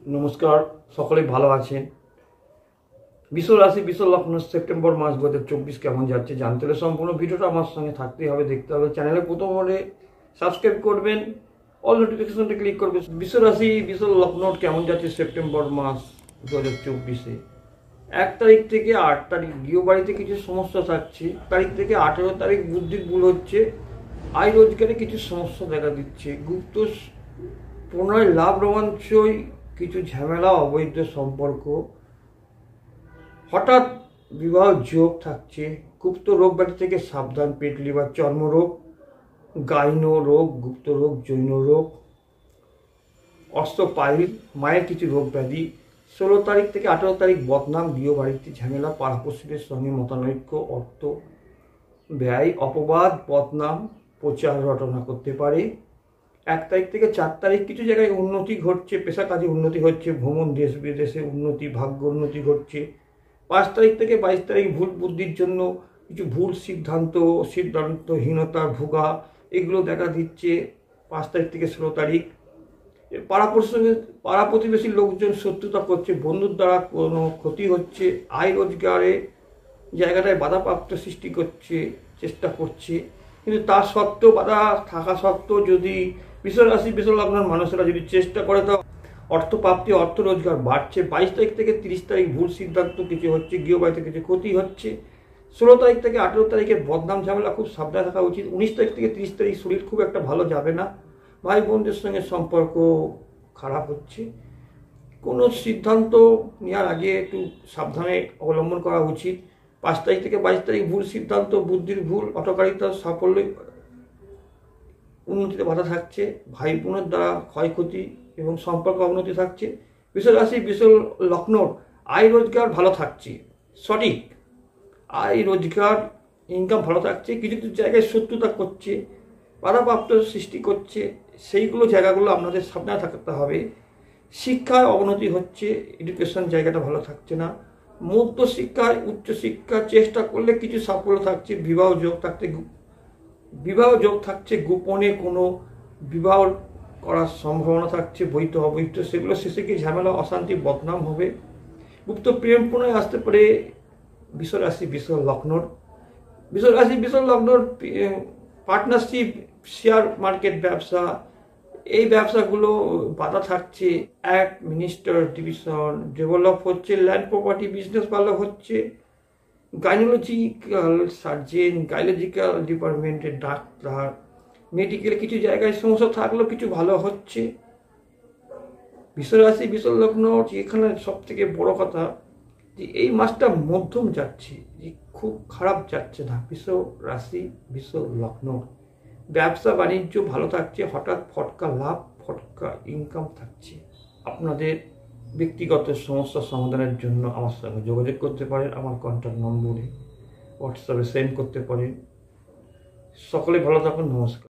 নমস্কার, সকলেই ভালো আছেন। বিশ্ব রাশি বিশ্ব লগ্ন সেপ্টেম্বর মাস 2024 কেমন যাচ্ছে জানতে হলে সম্পূর্ণ ভিডিওটা আমার সঙ্গে থাকতেই হবে, দেখতে হবে। চ্যানেলে প্রথম হলে সাবস্ক্রাইব করবেন, অল নোটিফিকেশনটা ক্লিক করবেন। বিশ্ব রাশি বিশ্ব লগ্ন কেমন যাচ্ছে সেপ্টেম্বর মাস 2024-এ 1 তারিখ থেকে 8 তারিখ গৃহবাড়িতে কিছু সমস্যা থাকছে। তারিখ থেকে 18 তারিখ বুদ্ধির ভুল হচ্ছে, আয় রোজগারে কিছু সমস্যা দেখা দিচ্ছে। গুপ্ত পুনরায় লাভ রোমাঞ্চই কিছু ঝামেলা, অবৈধ সম্পর্ক, হঠাৎ বিবাহ যোগ থাকছে। গুপ্ত রোগ ব্যাধি থেকে সাবধান, পেট লিভার চর্মরোগ, গাইন রোগ, গুপ্ত রোগ, যৌন রোগ, অস্ত্রপাইল, মায়ের কিছু রোগ ব্যাধি। 16 তারিখ থেকে 18 তারিখ বদনাম, গৃহবাড়িতে ঝামেলা, পাড়াপড়শিদের সঙ্গে মতানৈক্য, অর্থ ব্যয়, অপবাদ, বদনাম, প্রচার রটনা করতে পারে। 1 তারিখ থেকে 4 তারিখ কিছু জায়গায় উন্নতি ঘটছে, পেশা কাজে উন্নতি হচ্ছে, ভ্রমণ, দেশ বিদেশে উন্নতি, ভাগ্য উন্নতি ঘটছে। 5 তারিখ থেকে 22 তারিখ ভুল বুদ্ধির জন্য কিছু ভুল সিদ্ধান্তহীনতার ভোগা এগুলো দেখা দিচ্ছে। 5 তারিখ থেকে 16 তারিখ পাড়া প্রতিবেশী লোকজন শত্রুতা করছে, বন্ধুর দ্বারা কোনো ক্ষতি হচ্ছে, আয় রোজগারে জায়গাটায় বাধাপ্রাপ্ত সৃষ্টি করছে, চেষ্টা করছে। কিন্তু তা সত্ত্বেও, বাধা থাকা সত্ত্বেও যদি বিশ্ব রাশি বিশ্ব লগ্নের মানুষেরা যদি চেষ্টা করে, তা অর্থপ্রাপ্তি, অর্থ রোজগার বাড়ছে। 22 তারিখ থেকে 30 তারিখ ভুল সিদ্ধান্ত কিছু হচ্ছে, গৃহবাড়িতে কিছু ক্ষতি হচ্ছে। 16 তারিখ থেকে 18 তারিখের বদনাম ঝামেলা, খুব সাবধানে থাকা উচিত। 19 তারিখ থেকে 30 তারিখ শরীর খুব একটা ভালো যাবে না, ভাই বোনদের সঙ্গে সম্পর্ক খারাপ হচ্ছে। কোনো সিদ্ধান্ত নেওয়ার আগে একটু সাবধানে অবলম্বন করা উচিত। 5 তারিখ থেকে 22 তারিখ ভুল সিদ্ধান্ত, বুদ্ধির ভুল, অটকারিতা, সাফল্য, উন্নতিতে বাধা থাকছে। ভাই বোনের দ্বারা ক্ষয়ক্ষতি এবং সম্পর্ক অবনতি থাকছে। বিশ্ব রাশি বিশ্ব লগ্নর আয় রোজগার ভালো থাকছে, সঠিক আয় রোজগার ইনকাম ভালো থাকছে। কিছু কিছু জায়গায় শত্রুতা করছে, বাধাপ্রাপ্ত সৃষ্টি করছে, সেইগুলো জায়গাগুলো আপনাদের সাবধানে থাকতে হবে। শিক্ষায় অবনতি হচ্ছে, এডুকেশন জায়গাটা ভালো থাকছে না। মধ্য শিক্ষায়, উচ্চশিক্ষা চেষ্টা করলে কিছু সাফল্য থাকছে। বিবাহ যোগ থাকছে, গোপনে কোনো বিবাহ করার সম্ভাবনা থাকছে, বৈধ অবৈধ, সেগুলো শেষে গিয়ে ঝামেলা, অশান্তি, বদনাম হবে। গুপ্ত প্রেম পুনরায় আসতে পারে বিশ্ব রাশি বিশ্ব লগ্নর। বিশ্ব রাশি বিশ্ব লগ্নর পার্টনারশিপ, শেয়ার মার্কেট ব্যবসা, এই ব্যবসাগুলো বাধা থাকছে। মিনিস্টার ডিভিশন ডেভেলপ হচ্ছে, ল্যান্ড প্রপার্টি বিজনেস ভালো হচ্ছে। গাইনোলজিক্যাল সার্জেন, গাইনোলজিক্যাল ডিপার্টমেন্টের ডাক্তার, মেডিকেলে কিছু জায়গায় সমস্যা থাকলেও কিছু ভালো হচ্ছে। বিশ্বরাশি বিশ্বলগ্ন এখানে সব থেকে বড় কথা যে এই মাসটা মধ্যম যাচ্ছে, যে খুব খারাপ যাচ্ছে না। বিশ্ব রাশি বিশ্ব লগ্ন ব্যবসা বাণিজ্য ভালো থাকছে, হঠাৎ ফটকা লাভ, ফটকা ইনকাম থাকছে। আপনাদের ব্যক্তিগত সমস্যা সমাধানের জন্য আমার সঙ্গে যোগাযোগ করতে পারেন, আমার কন্ট্যাক্ট নম্বরে হোয়াটসঅ্যাপে সেন্ড করতে পারেন। সকলে ভালো থাকুন, নমস্কার।